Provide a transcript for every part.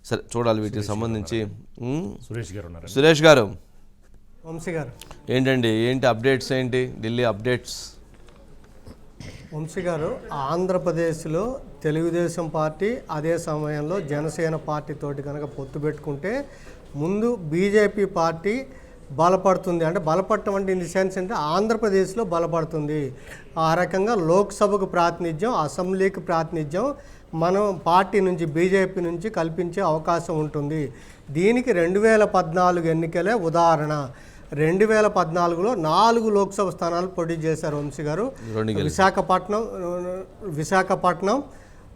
సరే చూడాలి వీటికి సంబంధించి. సురేష్ గారు, వంశీ గారు ఏంటి అప్డేట్స్, ఏంటి ఢిల్లీ అప్డేట్స్? వంశీ గారు, ఆంధ్రప్రదేశ్లో తెలుగుదేశం పార్టీ అదే సమయంలో జనసేన పార్టీతోటి కనుక పొత్తు పెట్టుకుంటే ముందు బీజేపీ పార్టీ బలపడుతుంది. అంటే బలపడటం అంటే ఇన్ ది సెన్స్ అంటే ఆంధ్రప్రదేశ్లో బలపడుతుంది. ఆ రకంగా లోక్సభకు ప్రాతినిధ్యం, అసెంబ్లీకి ప్రాతినిధ్యం మనం పార్టీ నుంచి బీజేపీ నుంచి కల్పించే అవకాశం ఉంటుంది. దీనికి 2014 ఎన్నికలే ఉదాహరణ. 2014లో 4 లోక్సభ స్థానాలు పోటీ చేశారు వంశీ గారు. విశాఖపట్నం,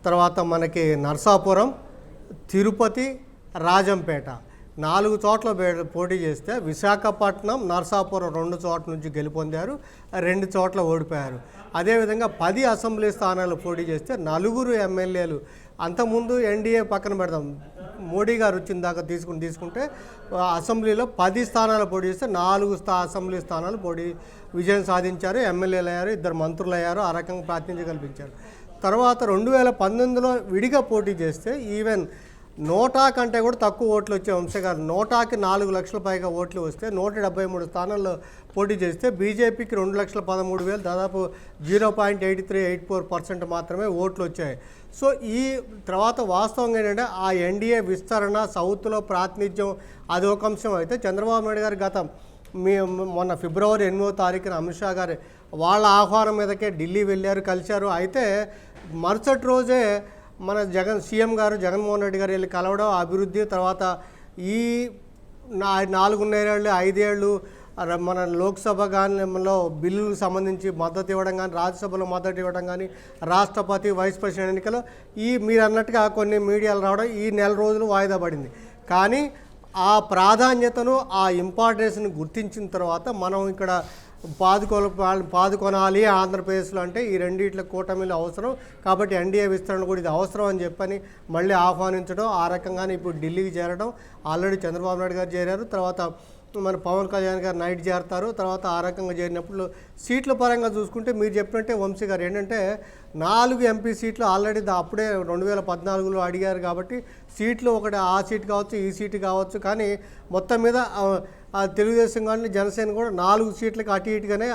తర్వాత మనకి నర్సాపురం, తిరుపతి, రాజంపేట 4 చోట్ల పోటీ చేస్తే విశాఖపట్నం, నర్సాపురం 2 చోట్ల నుంచి గెలుపొందారు, 2 చోట్ల ఓడిపోయారు. అదేవిధంగా 10 అసెంబ్లీ స్థానాలు పోటీ చేస్తే 4 ఎమ్మెల్యేలు. అంతకుముందు ఎన్డీఏ పక్కన పెడదాం, మోడీ గారు వచ్చిన దాకా తీసుకుంటే అసెంబ్లీలో 10 స్థానాలు పోటీ చేస్తే 4 అసెంబ్లీ స్థానాలు విజయం సాధించారు, ఎమ్మెల్యేలు అయ్యారు, 2 మంత్రులు అయ్యారు, ఆ రకంగా ప్రాతినిధ్యం కల్పించారు. తర్వాత 2019లో విడిగా పోటీ చేస్తే ఈవెన్ నోటా కంటే కూడా తక్కువ ఓట్లు వచ్చే వంశీ గారు. నోటాకి 4 లక్షల పైగా ఓట్లు వస్తే 173 స్థానాల్లో పోటీ చేస్తే బీజేపీకి 2,13,000, దాదాపు 0.8384% మాత్రమే ఓట్లు వచ్చాయి. సో ఈ తర్వాత వాస్తవంగా ఏంటంటే ఆ ఎన్డీఏ విస్తరణ, సౌత్లో ప్రాతినిధ్యం అది ఒక అంశం అయితే, చంద్రబాబు నాయుడు గారు మొన్న ఫిబ్రవరి 8వ తారీఖున అమిత్ షా గారు వాళ్ళ ఆహ్వానం మీదకే ఢిల్లీ వెళ్ళారు, కలిశారు. అయితే మరుసటి రోజే మన సీఎం గారు జగన్మోహన్ రెడ్డి గారు వెళ్ళి కలవడం, అభివృద్ధి, తర్వాత ఈ 4.5 ఏళ్ళు 5 ఏళ్ళు మన లోక్సభ గానిలో బిల్లులకు సంబంధించి మద్దతు ఇవ్వడం కానీ, రాజ్యసభలో మద్దతు ఇవ్వడం కానీ, రాష్ట్రపతి, వైస్ ప్రెసిడెంట్ ఎన్నికలు మీరు అన్నట్టుగా కొన్ని మీడియాలు రావడం ఈ నెల రోజులు వాయిదా పడింది. కానీ ఆ ప్రాధాన్యతను, ఆ ఇంపార్టెన్స్ని గుర్తించిన తర్వాత మనం ఇక్కడ పాదుకొనాలి ఆంధ్రప్రదేశ్లో అంటే ఈ రెండిట్ల కూటమిలు అవసరం కాబట్టి ఎన్డీఏ విస్తరణ కూడా ఇది అవసరం అని చెప్పని మళ్ళీ ఆహ్వానించడం, ఆ రకంగానే ఇప్పుడు ఢిల్లీకి చేరడం. ఆల్రెడీ చంద్రబాబు నాయుడు గారు చేరారు, తర్వాత మన పవన్ కళ్యాణ్ గారు నైట్ చేరతారు. తర్వాత ఆ రకంగా చేరినప్పుడు సీట్ల పరంగా చూసుకుంటే మీరు చెప్పినట్టే వంశీ గారు ఏంటంటే 4 ఎంపీ సీట్లు ఆల్రెడీ అప్పుడే 2014లో అడిగారు కాబట్టి సీట్లు ఒకటి ఆ సీట్ కావచ్చు, ఈ సీటు కావచ్చు, కానీ మొత్తం మీద తెలుగుదేశం కానీ జనసేన కూడా 4 సీట్లకు అటు ఇటుగానే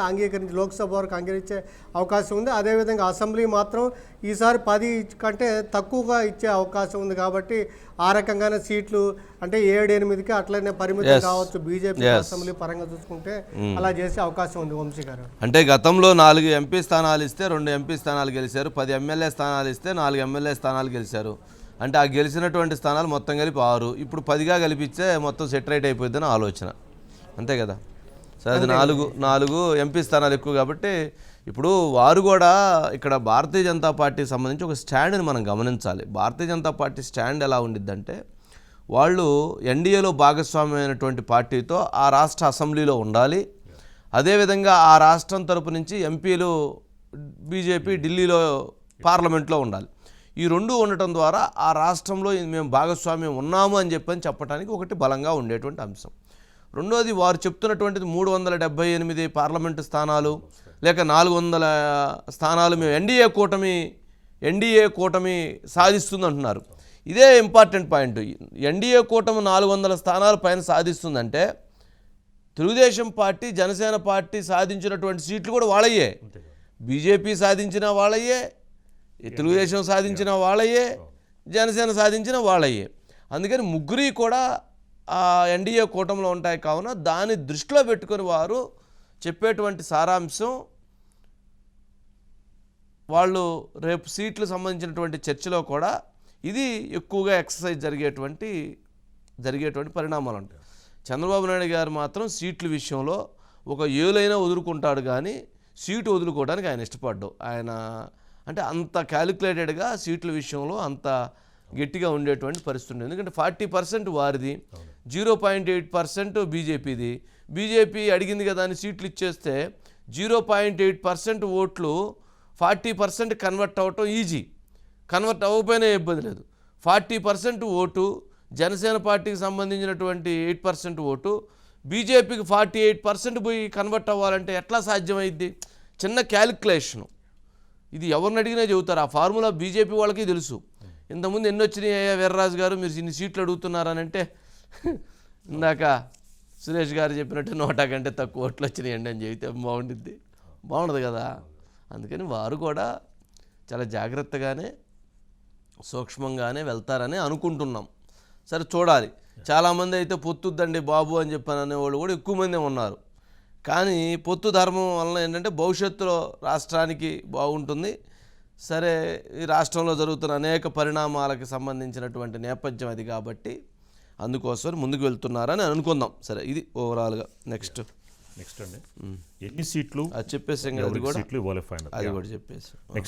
లోక్సభ వరకు అంగీకరించే అవకాశం ఉంది. అదేవిధంగా అసెంబ్లీ మాత్రం ఈసారి 10 కంటే తక్కువగా ఇచ్చే అవకాశం ఉంది కాబట్టి ఆ రకంగానే సీట్లు అంటే 7-8కి అట్లనే పరిమితం కావచ్చు. బీజేపీ అసెంబ్లీ పరంగా చూసుకుంటే అలా చేసే అవకాశం ఉంది వంశీ గారు. అంటే గతంలో 4 ఎంపీ స్థానాలు ఇస్తే 2 ఎంపీ స్థానాలు గెలిచారు, 10 ఎమ్మెల్యే స్థానాలు ఇస్తే 4 ఎమ్మెల్యే స్థానాలు గెలిచారు. అంటే ఆ గెలిచినటువంటి స్థానాలు మొత్తం కలిపి 6, ఇప్పుడు 10గా కలిపిస్తే మొత్తం సెటరేట్ అయిపోతుందని ఆలోచన, అంతే కదా? సరే, అది 4 ఎంపీ స్థానాలు ఎక్కువ కాబట్టి ఇప్పుడు వారు కూడా ఇక్కడ భారతీయ జనతా పార్టీకి సంబంధించి ఒక స్టాండ్ని మనం గమనించాలి. భారతీయ జనతా పార్టీ స్టాండ్ ఎలా ఉండిద్దంటే, వాళ్ళు ఎన్డీఏలో భాగస్వామ్యమైనటువంటి పార్టీతో ఆ రాష్ట్ర అసెంబ్లీలో ఉండాలి, అదేవిధంగా ఆ రాష్ట్రం తరపు నుంచి ఎంపీలు బీజేపీ ఢిల్లీలో పార్లమెంట్లో ఉండాలి. ఈ 2 ఉండటం ద్వారా ఆ రాష్ట్రంలో మేము భాగస్వామ్యం ఉన్నాము అని చెప్పడానికి ఒకటి బలంగా ఉండేటువంటి అంశం. రెండోది, వారు చెప్తున్నటువంటిది 378 పార్లమెంటు స్థానాలు లేక 400 స్థానాలు మేము ఎన్డీఏ కూటమి సాధిస్తుంది అంటున్నారు. ఇదే ఇంపార్టెంట్ పాయింట్. ఎన్డీఏ కూటమి 400 స్థానాల పైన సాధిస్తుందంటే తెలుగుదేశం పార్టీ, జనసేన పార్టీ సాధించినటువంటి సీట్లు కూడా వాళ్ళయ్యే, బీజేపీ సాధించిన వాళ్ళయ్యే, తెలుగుదేశం సాధించిన వాళ్ళయ్యే, జనసేన సాధించిన వాళ్ళయ్యే. అందుకని ముగ్గురి కూడా ఆ ఎన్డీఏ కూటమిలో ఉంటాయి. కావున దాన్ని దృష్టిలో పెట్టుకొని వారు చెప్పేటువంటి సారాంశం, వాళ్ళు రేపు సీట్లు సంబంధించినటువంటి చర్చలో కూడా ఇది ఎక్కువగా ఎక్సర్సైజ్ జరిగేటువంటి పరిణామాలు ఉంటాయి. చంద్రబాబు నాయుడు గారు మాత్రం సీట్ల విషయంలో ఒక ఏలైనా వదులుకుంటాడు, కానీ సీటు వదులుకోవడానికి ఆయన ఇష్టపడ్డాడు. ఆయన అంటే అంత క్యాలిక్యులేటెడ్గా సీట్ల విషయంలో అంత గట్టిగా ఉండేటువంటి పరిస్థితి ఉంది. ఎందుకంటే 40% వారిది, 0.8% బీజేపీది. బీజేపీ అడిగింది కదా అని సీట్లు ఇచ్చేస్తే 0.8% ఓట్లు 40% కన్వర్ట్ అవ్వటం ఈజీ, కన్వర్ట్ అవ్వకపోయినా ఇబ్బంది లేదు. 40% ఓటు జనసేన పార్టీకి సంబంధించినటువంటి 8% ఓటు, బీజేపీకి 48% పోయి కన్వర్ట్ అవ్వాలంటే ఎట్లా సాధ్యమైద్ది? చిన్న క్యాలిక్యులేషను, ఇది ఎవరిని అడిగినా చెబుతారు. ఆ ఫార్ములా బీజేపీ వాళ్ళకి తెలుసు. ఇంతకుముందు ఎన్ని వచ్చినాయి అయ్యా వీర్రాజు గారు, మీరు ఇన్ని సీట్లు అడుగుతున్నారని అంటే ఇందాక సురేష్ గారు చెప్పినట్టు 100 కంటే తక్కువ ఓట్లు వచ్చినాయండి అని చెబితే బాగుండదు కదా. అందుకని వారు కూడా చాలా జాగ్రత్తగానే సూక్ష్మంగానే వెళ్తారని అనుకుంటున్నాం. సరే చూడాలి. చాలామంది అయితే పొత్తుద్దండి బాబు అని చెప్పాను అనేవాళ్ళు కూడా ఎక్కువ మంది ఉన్నారు. కానీ పొత్తు ధర్మం వలన ఏంటంటే భవిష్యత్తులో రాష్ట్రానికి బాగుంటుంది. సరే ఈ రాష్ట్రంలో జరుగుతున్న అనేక పరిణామాలకు సంబంధించినటువంటి నేపథ్యం అది కాబట్టి అందుకోసం ముందుకు వెళ్తున్నారని అనుకుందాం. సరే ఇది ఓవరాల్గా. నెక్స్ట్ అండి ఎన్ని సీట్లు అది చెప్పేసి అది కూడా సీట్లు ఇవ్వాలి ఫైనల్ అది కూడా చెప్పేసి నెక్స్ట్